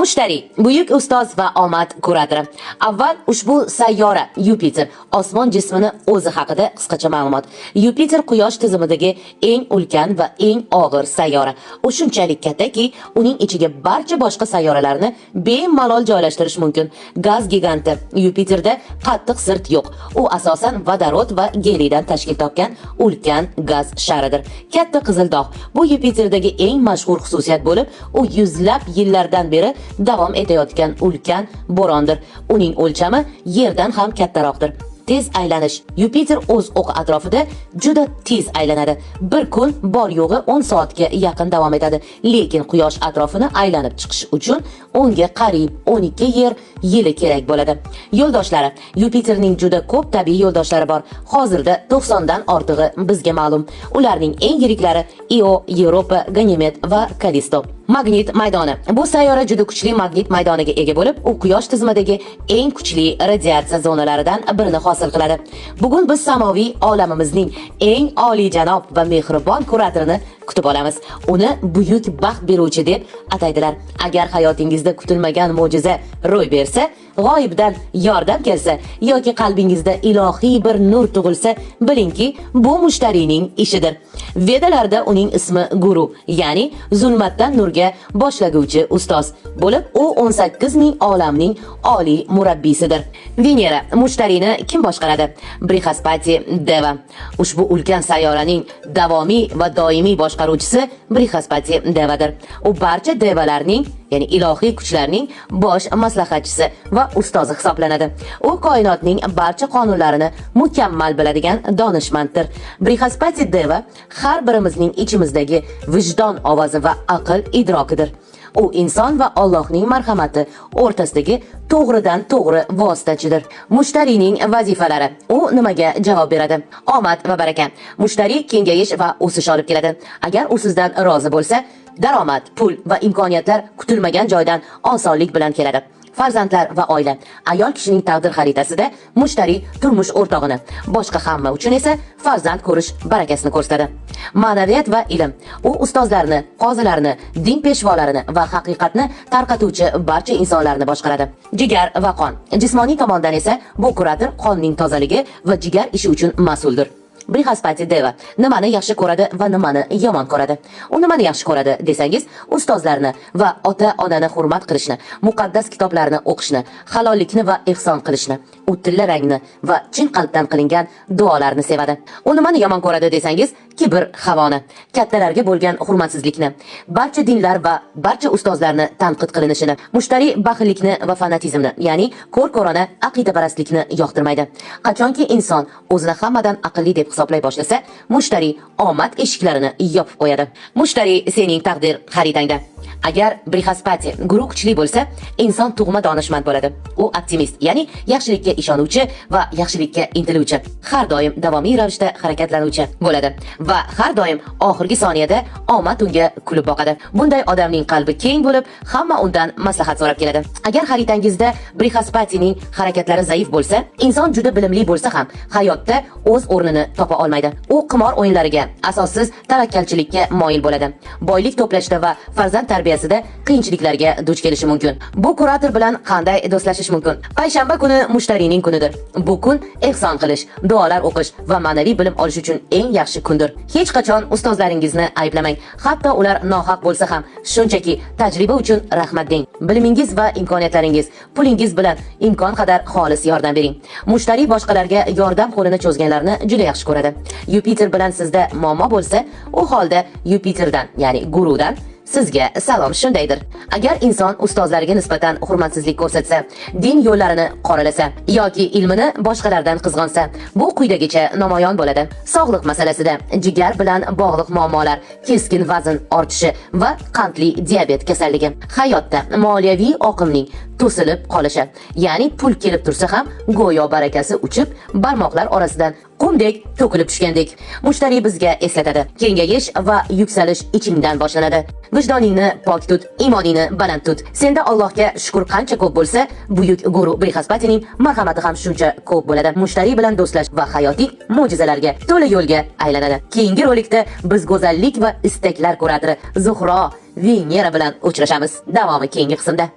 Mushtariy, buyuk ustoz va omad kuratori. Avval ushbu sayyora Yupiter osmon jismini o'zi haqida qisqacha ma'lumot. Yupiter Quyosh tizimidagi eng ulkan va eng og'ir sayyora. U shunchalik kattaki, uning ichiga barcha boshqa sayyoralarni bemalol joylashtirish mumkin. Gaz giganti. Yupiterda qattiq sirt yo'q. U asosan vodorod va geliydan tashkil topgan ulkan gaz sharidir. Katta qizil dog'. Bu Yupiterdagi eng mashhur xususiyat bo'lib, u yuzlab yillardan beri davom etayotgan ulkan bo'rondir. Uning o'lchami Yerdan ham kattaroqdir. Tez aylanish. Yupiter o'z o'qi atrofida juda tez aylanadi. Bir kun bor yo'g'i 10 soatga yaqin davom etadi. Lekin Quyosh atrofini aylanib chiqish uchun unga qariyb 12 yer yili kerak bo'ladi. Yo'ldoshlari. Yupiterning juda ko'p tabiiy yo'ldoshlari bor. Hozirda 90 dan ortig'i bizga ma'lum. Ularning eng yiriklari Io, Europa, Ganymed va Callisto. Magnit maydoni. Bu sayyora juda kuchli magnit maydoniga ega bo'lib, u Quyosh tizimidagi eng kuchli radiatsiya zonalaridan birini hosil qiladi. Bugun biz samoviy olamimizning eng oliyjanob va mehribon kuratorini kutib olamiz. Uni buyuk baxt beruvchi deb ataydilar. Agar hayotingizda kutilmagan mo'jiza ro'y bersa, g'oyibdan yordam kelsa yoki qalbingizda ilohiy bir nur tug'ilsa, bilingki, bu mushtariyning ishidir. Vedalarda uning ismi Guru, ya'ni zulmatdan nurga boshlaguvchi ustoz bo'lib, u 18 ming olamning oliy murabbiysidir. Venera mushtariyni kim boshqaradi? Brihaspati Deva. Ushbu ulkan sayyoraning davomiy va doimiy boshqaruvchisi Brihaspati Devadir. U barcha devalarning, ya'ni ilohiy kuchlarning bosh maslahatchisi va ustozi hisoblanadi. U koinotning barcha qonunlarini mukammal biladigan donishmanddir. Brihaspati Deva har birimizning ichimizdagi vijdon ovozi va aql idrokidir. U inson va Allohning marhamati o'rtasidagi to'g'ridan to'g'ri vositachidir. Mushtariyning vazifalari. U nimaga javob beradi? Omad va baraka. Mushtariy kengayish va o'sish olib keladi. Agar u sizdan rozi bo'lsa, daromad, pul va imkoniyatlar kutilmagan joydan osonlik bilan keladi. Farzandlar va oila. Ayol kishining taqdir xaritasida mushtariy turmush o'rtog'ini, boshqa hamma uchun esa farzand ko'rish barakasini ko'rsatadi. Ma'naviyat va ilm. U ustozlarni, qozilarni, din peshvolarini va haqiqatni tarqatuvchi barcha insonlarni boshqaradi. Jigar va qon. Jismoniy tomondan esa bu kurator qonning tozaligi va jigar ishi uchun mas'uldir. Brihaspati Deva nimani yaxshi ko'radi va nimani yomon ko'radi? U nimani yaxshi ko'radi desangiz, ustozlarni va ota-onani hurmat qilishni, muqaddas kitoblarni o'qishni, halollikni va ihson qilishni, u tilla rangni va chin qalbdan qilingan duolarni sevadi. U nimani yomon ko'radi desangiz, kibr, havoni, kattalarga bo'lgan hurmatsizlikni, barcha dinlar va barcha ustozlarni tanqid qilinishini, mushtariy baxillikni va fanatizmni, ya'ni ko'r-ko'rona aqidaparastlikni yoqtirmaydi. Qachonki inson o'zini hammadan aqlli deb hisoblay boshlasa, mushtariy omad eshiklarini yopib qo'yadi. Mushtariy sening taqdir xaritangda. Agar Brihaspati Guru kuchli bo'lsa, inson tug'ma donishmand bo'ladi. U optimist, ya'ni yaxshilikka ishonuvchi va yaxshilikka intiluvchi, har doim davomiy ravishda harakatlanuvchi bo'ladi va har doim oxirgi soniyada omad unga kulib boqadi. Bunday odamning qalbi keng bo'lib, hamma undan maslahat so'rab keladi. Agar xaritangizda Brihaspatining harakatlari zaif bo'lsa, inson juda bilimli bo'lsa ham hayotda o'z o'rnini topa olmaydi. U qimor o'yinlariga, asossiz tavakkalchilikka moyil bo'ladi. Boylik to'plashda va farzand tarbiyasida qiyinchiliklarga duch kelishi mumkin. Bu kurator bilan qanday do'stlashish mumkin? Payshanba kuni mushtariyning kunidir. Bu kun ehson qilish, duolar o'qish va ma'naviy bilim olish uchun eng yaxshi kundir. Hech qachon ustozlaringizni ayblamang. Hatto ular nohaq bo'lsa ham, shunchaki tajriba uchun rahmat deng. Bilimingiz va imkoniyatlaringiz, pulingiz bilan imkon qadar xolis yordam bering. Mushtariy boshqalarga yordam qo'lini cho'zganlarni juda yaxshi ko'radi. Yupiter bilan sizda muammo bo'lsa, u holda Yupiterdan, ya'ni Gurudan sizga salom shundaydir. Agar inson ustozlariga nisbatan hurmatsizlik ko'rsatsa, din yo'llarini qoralasa yoki ilmini boshqalardan qizg'onsa, bu quyidagicha namoyon bo'ladi. Sog'liq masalasida jigar bilan bog'liq muammolar, keskin vazn ortishi va qandli diabet kasalligi, hayotda moliyaviy oqimning to'silib qolishi, ya'ni pul kelib tursa ham go'yo barakasi uchib, barmoqlar orasidan qumdek to'kilib tushgandek. Mushtariy bizga eslatadi. Kengayish va yuksalish ichingdan boshlanadi. Vijdoningni pok tut, iymoningni baland tut. Senda Allohga shukr qancha ko'p bo'lsa, buyuk Guru Brihaspatining marhamati ham shuncha ko'p bo'ladi. Mushtariy bilan do'stlash va hayotiy mo'jizalarga to'la yo'lga aylanadi. Keyingi rolikda biz go'zallik va istaklar kuratori Zuhro Venera bilan uchrashamiz. Davomi keyingi qismda.